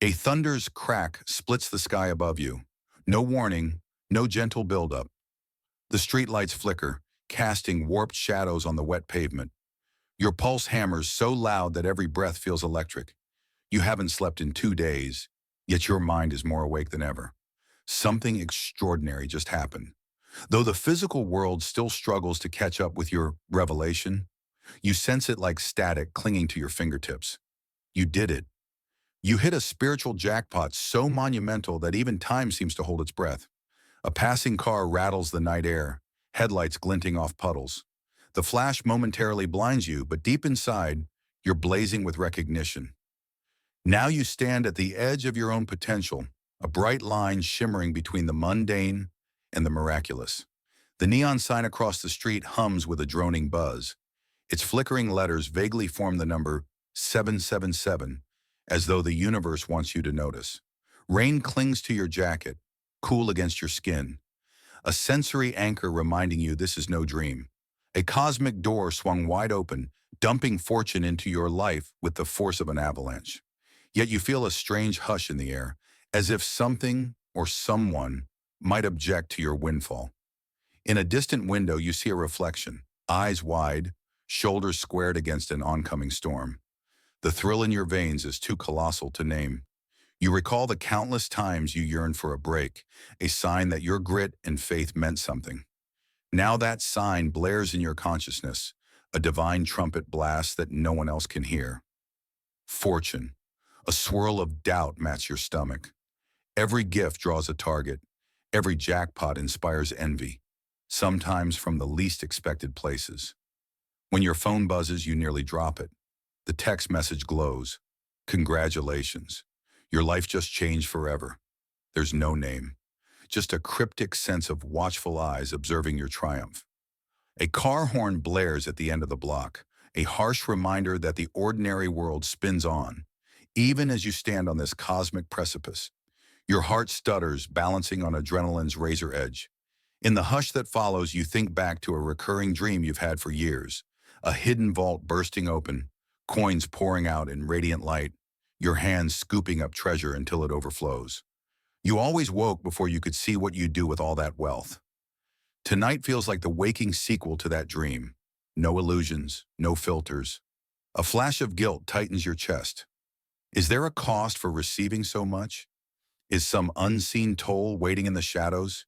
A thunder's crack splits the sky above you. No warning, no gentle buildup. The streetlights flicker, casting warped shadows on the wet pavement. Your pulse hammers so loud that every breath feels electric. You haven't slept in 2 days, yet your mind is more awake than ever. Something extraordinary just happened. Though the physical world still struggles to catch up with your revelation, you sense it like static clinging to your fingertips. You did it. You hit a spiritual jackpot so monumental that even time seems to hold its breath. A passing car rattles the night air, headlights glinting off puddles. The flash momentarily blinds you, but deep inside, you're blazing with recognition. Now you stand at the edge of your own potential, a bright line shimmering between the mundane and the miraculous. The neon sign across the street hums with a droning buzz. Its flickering letters vaguely form the number 777, as though the universe wants you to notice. Rain clings to your jacket, cool against your skin, a sensory anchor reminding you this is no dream. A cosmic door swung wide open, dumping fortune into your life with the force of an avalanche. Yet you feel a strange hush in the air, as if something or someone might object to your windfall. In a distant window, you see a reflection, eyes wide, shoulders squared against an oncoming storm. The thrill in your veins is too colossal to name. You recall the countless times you yearned for a break, a sign that your grit and faith meant something. Now that sign blares in your consciousness, a divine trumpet blast that no one else can hear. Fortune. A swirl of doubt mats your stomach. Every gift draws a target. Every jackpot inspires envy, sometimes from the least expected places. When your phone buzzes, you nearly drop it. The text message glows. Congratulations. Your life just changed forever. There's no name, just a cryptic sense of watchful eyes observing your triumph. A car horn blares at the end of the block, a harsh reminder that the ordinary world spins on, even as you stand on this cosmic precipice. Your heart stutters, balancing on adrenaline's razor edge. In the hush that follows, you think back to a recurring dream you've had for years, a hidden vault bursting open, coins pouring out in radiant light, your hands scooping up treasure until it overflows. You always woke before you could see what you'd do with all that wealth. Tonight feels like the waking sequel to that dream. No illusions, no filters. A flash of guilt tightens your chest. Is there a cost for receiving so much? Is some unseen toll waiting in the shadows?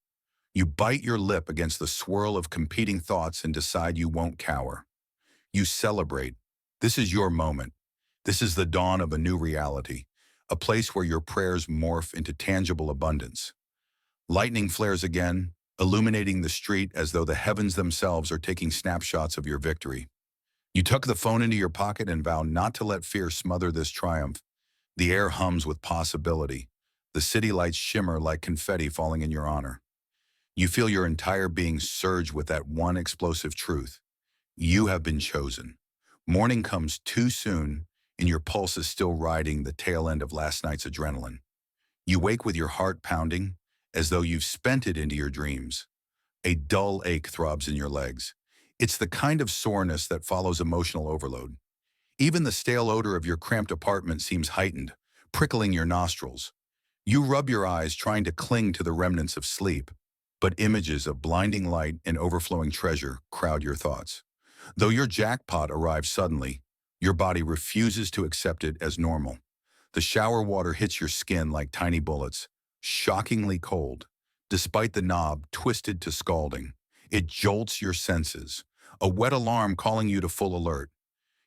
You bite your lip against the swirl of competing thoughts and decide you won't cower. You celebrate. This is your moment. This is the dawn of a new reality, a place where your prayers morph into tangible abundance. Lightning flares again, illuminating the street as though the heavens themselves are taking snapshots of your victory. You tuck the phone into your pocket and vow not to let fear smother this triumph. The air hums with possibility. The city lights shimmer like confetti falling in your honor. You feel your entire being surge with that one explosive truth. You have been chosen. Morning comes too soon, and your pulse is still riding the tail end of last night's adrenaline. You wake with your heart pounding, as though you've spent it into your dreams. A dull ache throbs in your legs. It's the kind of soreness that follows emotional overload. Even the stale odor of your cramped apartment seems heightened, prickling your nostrils. You rub your eyes trying to cling to the remnants of sleep, but images of blinding light and overflowing treasure crowd your thoughts. Though your jackpot arrives suddenly, your body refuses to accept it as normal. The shower water hits your skin like tiny bullets, shockingly cold. Despite the knob twisted to scalding, it jolts your senses, a wet alarm calling you to full alert.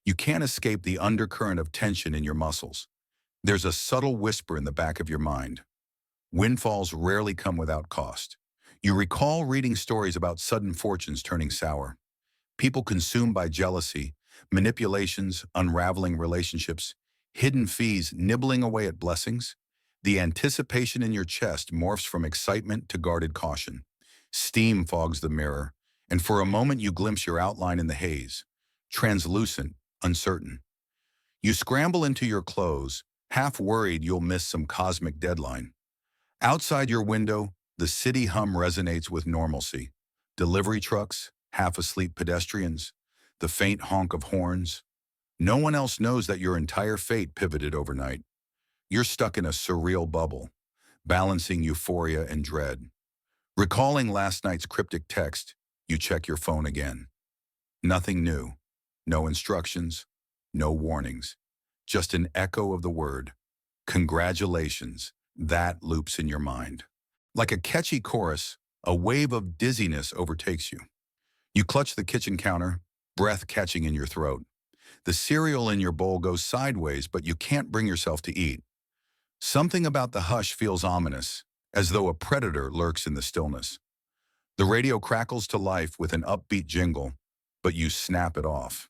You can't escape the undercurrent of tension in your muscles. There's a subtle whisper in the back of your mind. Windfalls rarely come without cost. You recall reading stories about sudden fortunes turning sour. People consumed by jealousy, manipulations, unraveling relationships, hidden fees nibbling away at blessings. The anticipation in your chest morphs from excitement to guarded caution. Steam fogs the mirror, and for a moment you glimpse your outline in the haze, translucent, uncertain. You scramble into your clothes, half worried you'll miss some cosmic deadline. Outside your window, the city hum resonates with normalcy. Delivery trucks, half-asleep pedestrians, the faint honk of horns. No one else knows that your entire fate pivoted overnight. You're stuck in a surreal bubble, balancing euphoria and dread. Recalling last night's cryptic text, you check your phone again. Nothing new. No instructions. No warnings. Just an echo of the word. Congratulations. That loops in your mind. Like a catchy chorus, a wave of dizziness overtakes you. You clutch the kitchen counter, breath catching in your throat. The cereal in your bowl goes sideways, but you can't bring yourself to eat. Something about the hush feels ominous, as though a predator lurks in the stillness. The radio crackles to life with an upbeat jingle, but you snap it off.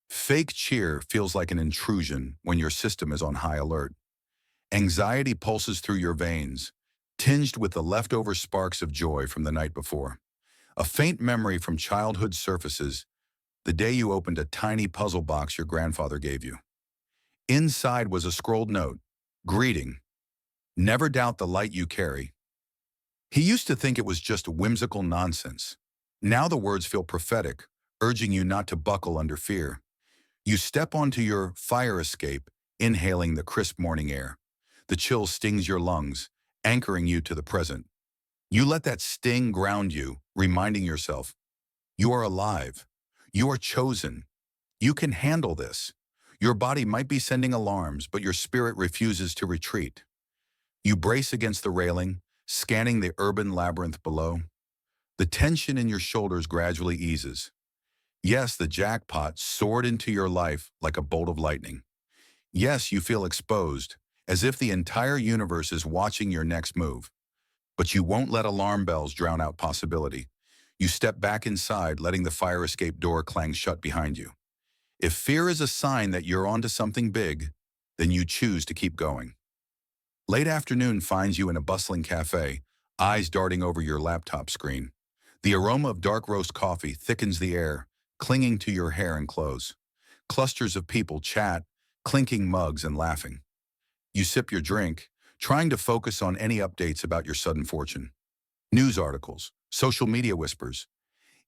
Fake cheer feels like an intrusion when your system is on high alert. Anxiety pulses through your veins, tinged with the leftover sparks of joy from the night before. A faint memory from childhood surfaces, the day you opened a tiny puzzle box your grandfather gave you. Inside was a scrolled note, greeting, "Never doubt the light you carry." He used to think it was just whimsical nonsense. Now the words feel prophetic, urging you not to buckle under fear. You step onto your fire escape, inhaling the crisp morning air. The chill stings your lungs, anchoring you to the present. You let that sting ground you, reminding yourself, you are alive. You are chosen. You can handle this. Your body might be sending alarms, but your spirit refuses to retreat. You brace against the railing, scanning the urban labyrinth below. The tension in your shoulders gradually eases. Yes, the jackpot soared into your life like a bolt of lightning. Yes, you feel exposed, as if the entire universe is watching your next move. But you won't let alarm bells drown out possibility. You step back inside, letting the fire escape door clang shut behind you. If fear is a sign that you're onto something big, then you choose to keep going. Late afternoon finds you in a bustling cafe, eyes darting over your laptop screen. The aroma of dark roast coffee thickens the air, clinging to your hair and clothes. Clusters of people chat, clinking mugs and laughing. You sip your drink, trying to focus on any updates about your sudden fortune. News articles, social media whispers,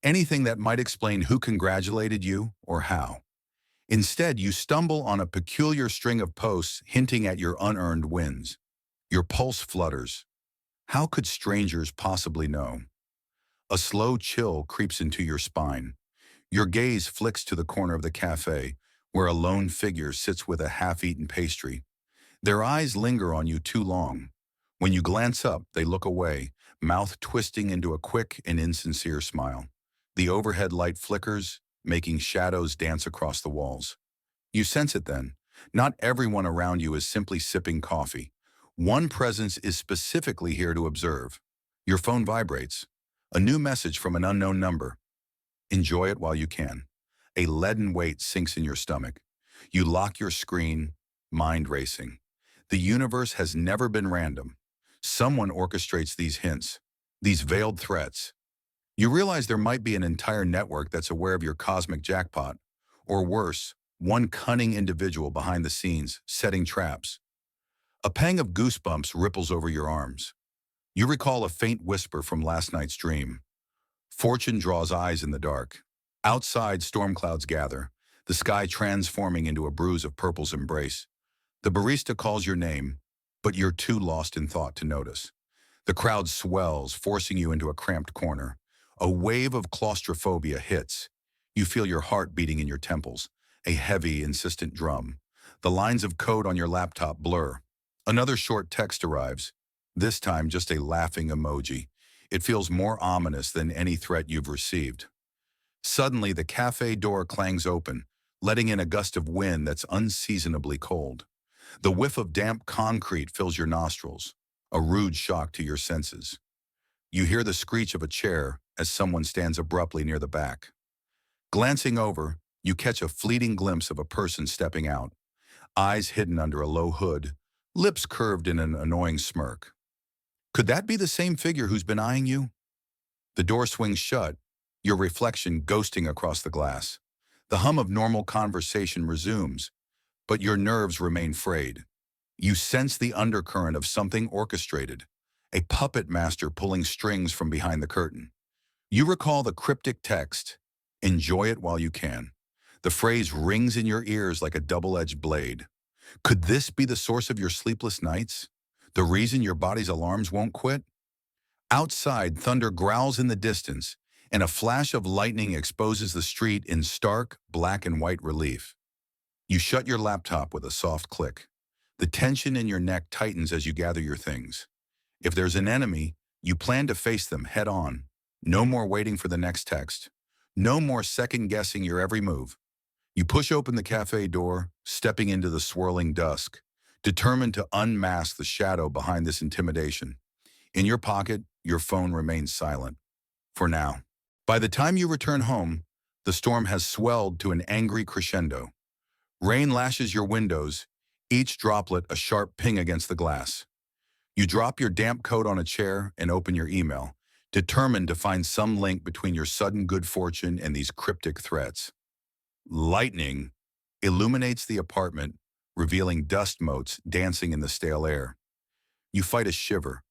anything that might explain who congratulated you or how. Instead, you stumble on a peculiar string of posts hinting at your unearned wins. Your pulse flutters. How could strangers possibly know? A slow chill creeps into your spine. Your gaze flicks to the corner of the cafe, where a lone figure sits with a half-eaten pastry. Their eyes linger on you too long. When you glance up, they look away, mouth twisting into a quick and insincere smile. The overhead light flickers, making shadows dance across the walls. You sense it then. Not everyone around you is simply sipping coffee. One presence is specifically here to observe. Your phone vibrates. A new message from an unknown number. Enjoy it while you can. A leaden weight sinks in your stomach. You lock your screen, mind racing. The universe has never been random. Someone orchestrates these hints, these veiled threats. You realize there might be an entire network that's aware of your cosmic jackpot, or worse, one cunning individual behind the scenes, setting traps. A pang of goosebumps ripples over your arms. You recall a faint whisper from last night's dream. Fortune draws eyes in the dark. Outside, storm clouds gather, the sky transforming into a bruise of purple's embrace. The barista calls your name, but you're too lost in thought to notice. The crowd swells, forcing you into a cramped corner. A wave of claustrophobia hits. You feel your heart beating in your temples, a heavy, insistent drum. The lines of code on your laptop blur. Another short text arrives, this time just a laughing emoji. It feels more ominous than any threat you've received. Suddenly, the cafe door clangs open, letting in a gust of wind that's unseasonably cold. The whiff of damp concrete fills your nostrils, a rude shock to your senses. You hear the screech of a chair as someone stands abruptly near the back. Glancing over, you catch a fleeting glimpse of a person stepping out, eyes hidden under a low hood, lips curved in an annoying smirk. Could that be the same figure who's been eyeing you? The door swings shut, your reflection ghosting across the glass. The hum of normal conversation resumes, but your nerves remain frayed. You sense the undercurrent of something orchestrated, a puppet master pulling strings from behind the curtain. You recall the cryptic text, "Enjoy it while you can." The phrase rings in your ears like a double-edged blade. Could this be the source of your sleepless nights? The reason your body's alarms won't quit? Outside, thunder growls in the distance, and a flash of lightning exposes the street in stark black and white relief. You shut your laptop with a soft click. The tension in your neck tightens as you gather your things. If there's an enemy, you plan to face them head on. No more waiting for the next text. No more second-guessing your every move. You push open the cafe door, stepping into the swirling dusk, determined to unmask the shadow behind this intimidation. In your pocket, your phone remains silent. For now. By the time you return home, the storm has swelled to an angry crescendo. Rain lashes your windows, each droplet a sharp ping against the glass. You drop your damp coat on a chair and open your email, determined to find some link between your sudden good fortune and these cryptic threats. Lightning illuminates the apartment, revealing dust motes dancing in the stale air. You fight a shiver.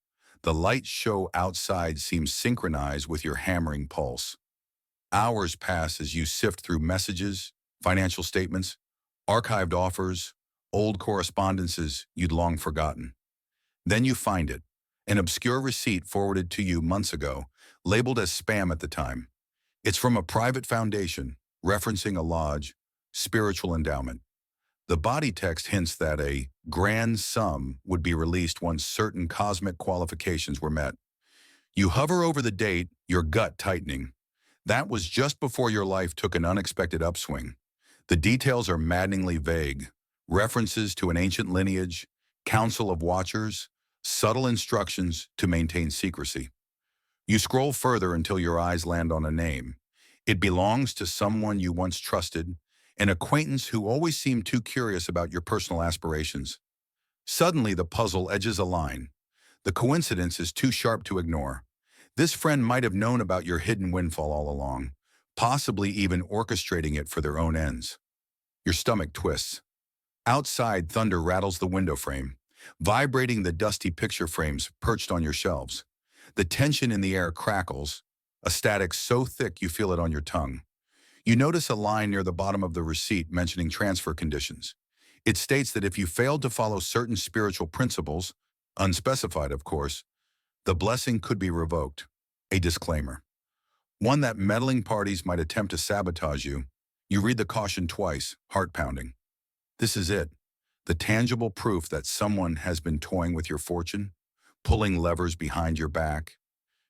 The light show outside seems synchronized with your hammering pulse. Hours pass as you sift through messages, financial statements, archived offers, old correspondences you'd long forgotten. Then you find it, an obscure receipt forwarded to you months ago, labeled as spam at the time. It's from a private foundation, referencing a lodge, spiritual endowment. The body text hints that a grand sum would be released once certain cosmic qualifications were met. You hover over the date, your gut tightening. That was just before your life took an unexpected upswing. The details are maddeningly vague. References to an ancient lineage, council of watchers, subtle instructions to maintain secrecy. You scroll further until your eyes land on a name. It belongs to someone you once trusted, an acquaintance who always seemed too curious about your personal aspirations. Suddenly, the puzzle edges a line. The coincidence is too sharp to ignore. This friend might have known about your hidden windfall all along, possibly even orchestrating it for their own ends. Your stomach twists. Outside, thunder rattles the window frame, vibrating the dusty picture frames perched on your shelves. The tension in the air crackles, a static so thick you feel it on your tongue. You notice a line near the bottom of the receipt mentioning transfer conditions. It states that if you failed to follow certain spiritual principles, unspecified of course, the blessing could be revoked. A disclaimer. One that meddling parties might attempt to sabotage you. You read the caution twice, heart pounding. This is it. The tangible proof that someone has been toying with your fortune, pulling levers behind your back.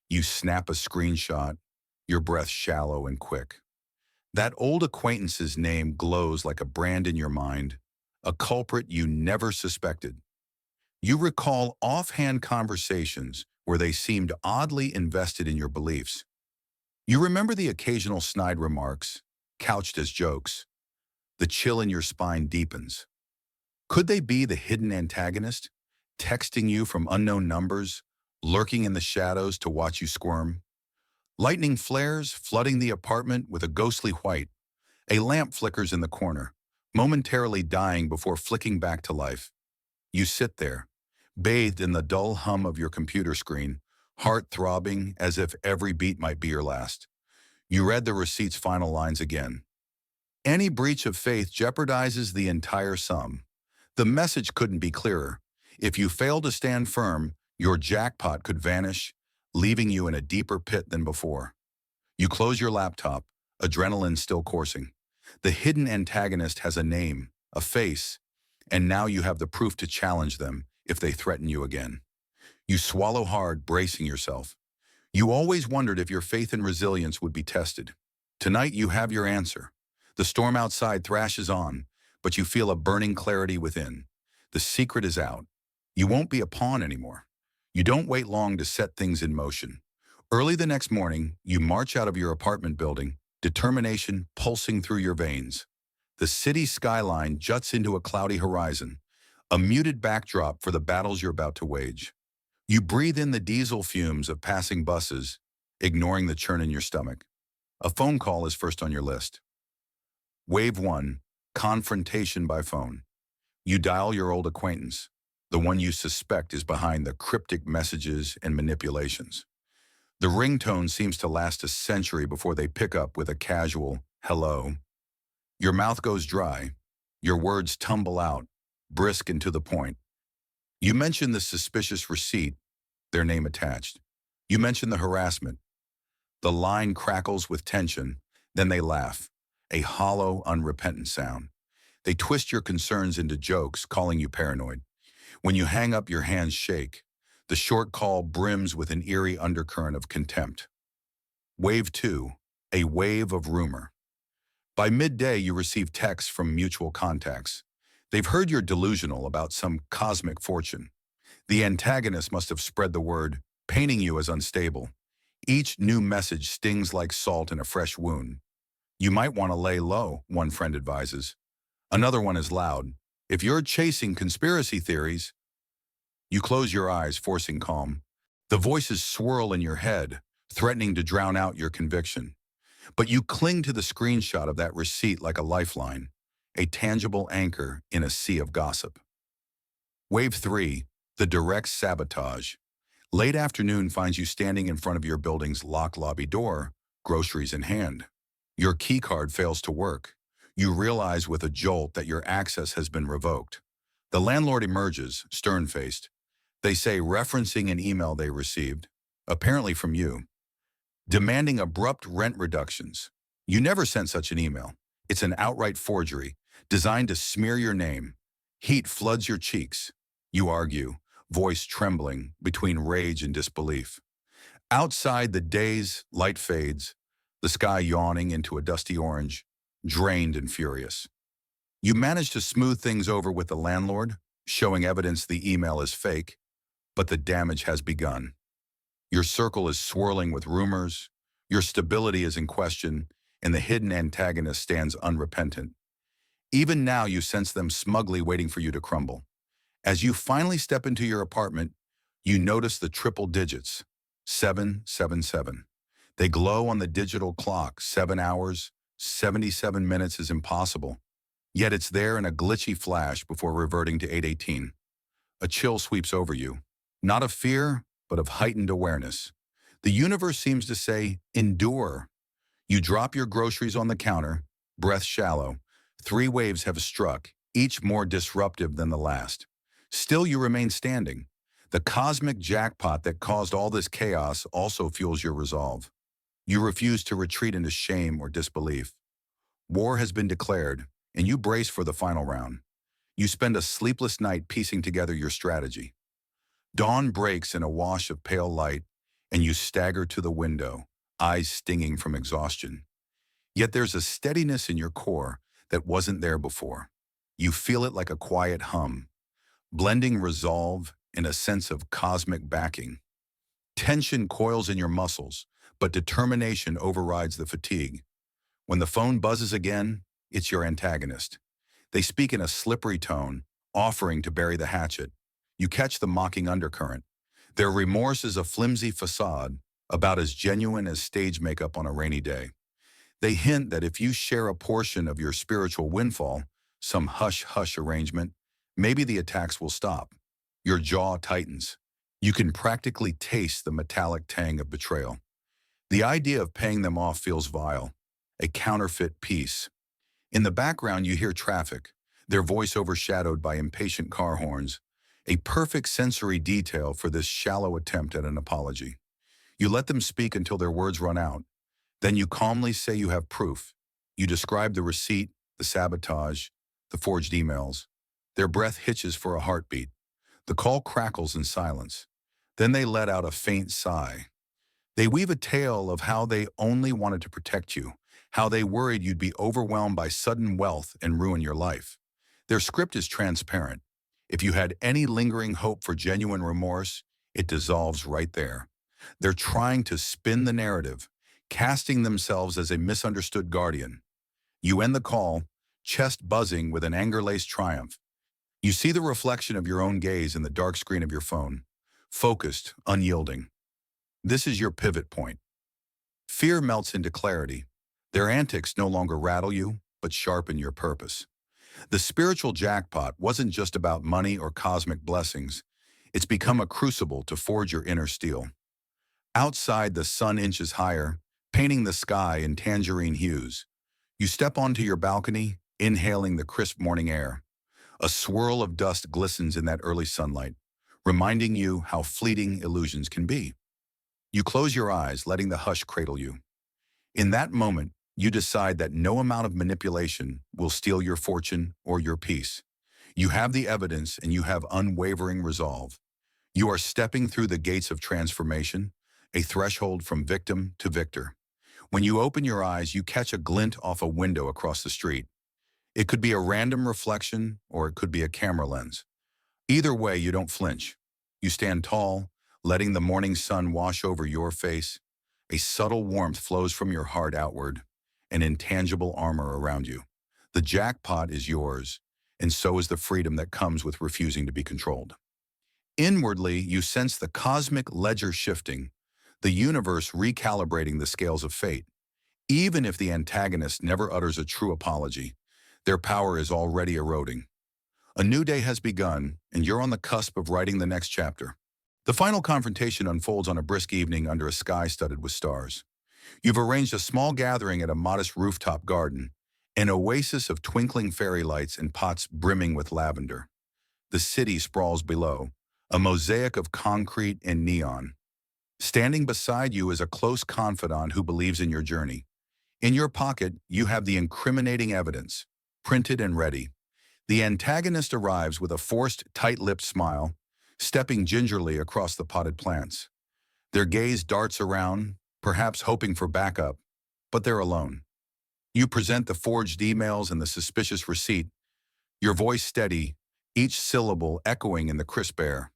You snap a screenshot, your breath shallow and quick. That old acquaintance's name glows like a brand in your mind, a culprit you never suspected. You recall offhand conversations where they seemed oddly invested in your beliefs. You remember the occasional snide remarks, couched as jokes. The chill in your spine deepens. Could they be the hidden antagonist, texting you from unknown numbers, lurking in the shadows to watch you squirm? Lightning flares, flooding the apartment with a ghostly white. A lamp flickers in the corner, momentarily dying before flicking back to life. You sit there, bathed in the dull hum of your computer screen, heart throbbing as if every beat might be your last. You read the receipt's final lines again. Any breach of faith jeopardizes the entire sum. The message couldn't be clearer. If you fail to stand firm, your jackpot could vanish, leaving you in a deeper pit than before. You close your laptop, adrenaline still coursing. The hidden antagonist has a name, a face, and now you have the proof to challenge them if they threaten you again. You swallow hard, bracing yourself. You always wondered if your faith and resilience would be tested. Tonight you have your answer. The storm outside thrashes on, but you feel a burning clarity within. The secret is out. You won't be a pawn anymore. You don't wait long to set things in motion. Early the next morning, you march out of your apartment building, determination pulsing through your veins. The city skyline juts into a cloudy horizon, a muted backdrop for the battles you're about to wage. You breathe in the diesel fumes of passing buses, ignoring the churn in your stomach. A phone call is first on your list. Wave 1, confrontation by phone. You dial your old acquaintance, the one you suspect is behind the cryptic messages and manipulations. The ringtone seems to last a century before they pick up with a casual, hello. Your mouth goes dry, your words tumble out, brisk and to the point. You mention the suspicious receipt, their name attached. You mention the harassment. The line crackles with tension, then they laugh, a hollow, unrepentant sound. They twist your concerns into jokes, calling you paranoid. When you hang up, your hands shake. The short call brims with an eerie undercurrent of contempt. Wave 2, a wave of rumor. By midday, you receive texts from mutual contacts. They've heard you're delusional about some cosmic fortune. The antagonist must have spread the word, painting you as unstable. Each new message stings like salt in a fresh wound. You might want to lay low, one friend advises. Another one is loud. If you're chasing conspiracy theories, you close your eyes, forcing calm. The voices swirl in your head, threatening to drown out your conviction. But you cling to the screenshot of that receipt like a lifeline, a tangible anchor in a sea of gossip. Wave 3, the direct sabotage. Late afternoon finds you standing in front of your building's locked lobby door, groceries in hand. Your keycard fails to work. You realize with a jolt that your access has been revoked. The landlord emerges, stern-faced. They say, referencing an email they received, apparently from you, demanding abrupt rent reductions. You never sent such an email. It's an outright forgery, designed to smear your name. Heat floods your cheeks. You argue, voice trembling between rage and disbelief. Outside, the day's light fades, the sky yawning into a dusty orange, drained and furious. You manage to smooth things over with the landlord, showing evidence the email is fake, but the damage has begun. Your circle is swirling with rumors, your stability is in question, and the hidden antagonist stands unrepentant. Even now, you sense them smugly waiting for you to crumble. As you finally step into your apartment, you notice the triple digits, 777. They glow on the digital clock. 7 hours, 77 minutes is impossible. Yet it's there in a glitchy flash before reverting to 818. A chill sweeps over you, not of fear, but of heightened awareness. The universe seems to say, endure. You drop your groceries on the counter, breath shallow. 3 waves have struck, each more disruptive than the last. Still, you remain standing. The cosmic jackpot that caused all this chaos also fuels your resolve. You refuse to retreat into shame or disbelief. War has been declared, and you brace for the final round. You spend a sleepless night piecing together your strategy. Dawn breaks in a wash of pale light, and you stagger to the window, eyes stinging from exhaustion. Yet there's a steadiness in your core that wasn't there before. You feel it like a quiet hum, blending resolve and a sense of cosmic backing. Tension coils in your muscles, but determination overrides the fatigue. When the phone buzzes again, it's your antagonist. They speak in a slippery tone, offering to bury the hatchet. You catch the mocking undercurrent. Their remorse is a flimsy facade, about as genuine as stage makeup on a rainy day. They hint that if you share a portion of your spiritual windfall, some hush-hush arrangement, maybe the attacks will stop. Your jaw tightens. You can practically taste the metallic tang of betrayal. The idea of paying them off feels vile, a counterfeit peace. In the background, you hear traffic, their voice overshadowed by impatient car horns, a perfect sensory detail for this shallow attempt at an apology. You let them speak until their words run out. Then you calmly say you have proof. You describe the receipt, the sabotage, the forged emails. Their breath hitches for a heartbeat. The call crackles in silence. Then they let out a faint sigh. They weave a tale of how they only wanted to protect you, how they worried you'd be overwhelmed by sudden wealth and ruin your life. Their script is transparent. If you had any lingering hope for genuine remorse, it dissolves right there. They're trying to spin the narrative, casting themselves as a misunderstood guardian. You end the call, chest buzzing with an anger-laced triumph. You see the reflection of your own gaze in the dark screen of your phone, focused, unyielding. This is your pivot point. Fear melts into clarity. Their antics no longer rattle you, but sharpen your purpose. The spiritual jackpot wasn't just about money or cosmic blessings. It's become a crucible to forge your inner steel. Outside, the sun inches higher, painting the sky in tangerine hues. You step onto your balcony, inhaling the crisp morning air. A swirl of dust glistens in that early sunlight, reminding you how fleeting illusions can be. You close your eyes, letting the hush cradle you. In that moment, you decide that no amount of manipulation will steal your fortune or your peace. You have the evidence and you have unwavering resolve. You are stepping through the gates of transformation, a threshold from victim to victor. When you open your eyes, you catch a glint off a window across the street. It could be a random reflection or it could be a camera lens. Either way, you don't flinch. You stand tall, letting the morning sun wash over your face. A subtle warmth flows from your heart outward, an intangible armor around you. The jackpot is yours, and so is the freedom that comes with refusing to be controlled. Inwardly, you sense the cosmic ledger shifting, the universe recalibrating the scales of fate. Even if the antagonist never utters a true apology, their power is already eroding. A new day has begun, and you're on the cusp of writing the next chapter. The final confrontation unfolds on a brisk evening under a sky studded with stars. You've arranged a small gathering at a modest rooftop garden, an oasis of twinkling fairy lights and pots brimming with lavender. The city sprawls below, a mosaic of concrete and neon. Standing beside you is a close confidant who believes in your journey. In your pocket, you have the incriminating evidence, printed and ready. The antagonist arrives with a forced, tight-lipped smile, stepping gingerly across the potted plants. Their gaze darts around, perhaps hoping for backup, but they're alone. You present the forged emails and the suspicious receipt, your voice steady, each syllable echoing in the crisp air.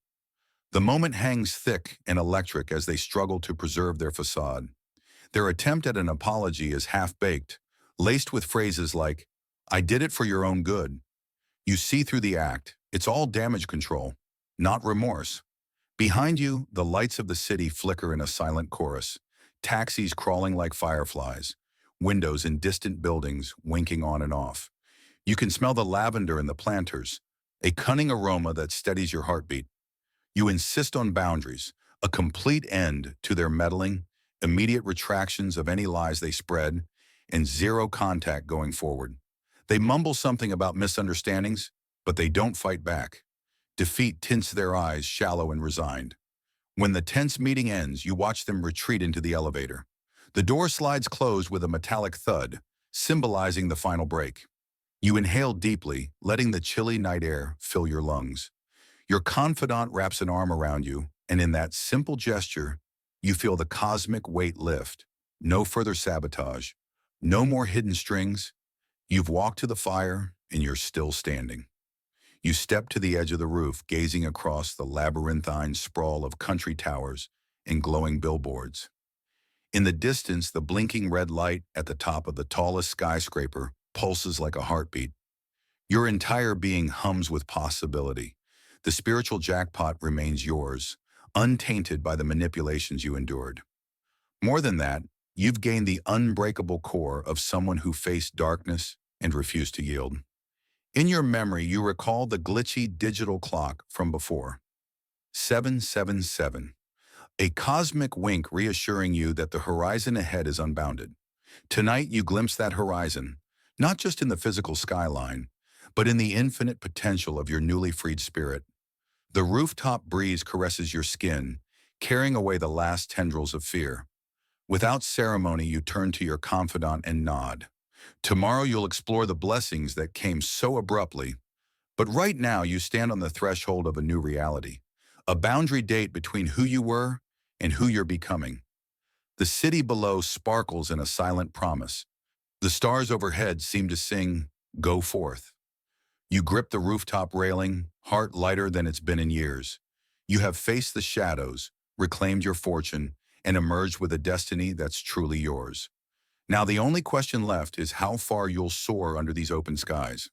The moment hangs thick and electric as they struggle to preserve their facade. Their attempt at an apology is half-baked, laced with phrases like, "I did it for your own good." You see through the act. It's all damage control, not remorse. Behind you, the lights of the city flicker in a silent chorus, taxis crawling like fireflies, windows in distant buildings winking on and off. You can smell the lavender in the planters, a cunning aroma that steadies your heartbeat. You insist on boundaries, a complete end to their meddling, immediate retractions of any lies they spread, and zero contact going forward. They mumble something about misunderstandings, but they don't fight back. Defeat tints their eyes shallow and resigned. When the tense meeting ends, you watch them retreat into the elevator. The door slides closed with a metallic thud, symbolizing the final break. You inhale deeply, letting the chilly night air fill your lungs. Your confidant wraps an arm around you, and in that simple gesture, you feel the cosmic weight lift. No further sabotage. No more hidden strings. You've walked to the fire, and you're still standing. You step to the edge of the roof, gazing across the labyrinthine sprawl of country towers and glowing billboards. In the distance, the blinking red light at the top of the tallest skyscraper pulses like a heartbeat. Your entire being hums with possibility. The spiritual jackpot remains yours, untainted by the manipulations you endured. More than that, you've gained the unbreakable core of someone who faced darkness and refused to yield. In your memory, you recall the glitchy digital clock from before. 777. A cosmic wink reassuring you that the horizon ahead is unbounded. Tonight, you glimpse that horizon, not just in the physical skyline, but in the infinite potential of your newly freed spirit. The rooftop breeze caresses your skin, carrying away the last tendrils of fear. Without ceremony, you turn to your confidant and nod. Tomorrow you'll explore the blessings that came so abruptly, but right now you stand on the threshold of a new reality, a boundary date between who you were and who you're becoming. The city below sparkles in a silent promise. The stars overhead seem to sing, "Go forth." You grip the rooftop railing, heart lighter than it's been in years. You have faced the shadows, reclaimed your fortune, and emerged with a destiny that's truly yours. Now the only question left is how far you'll soar under these open skies.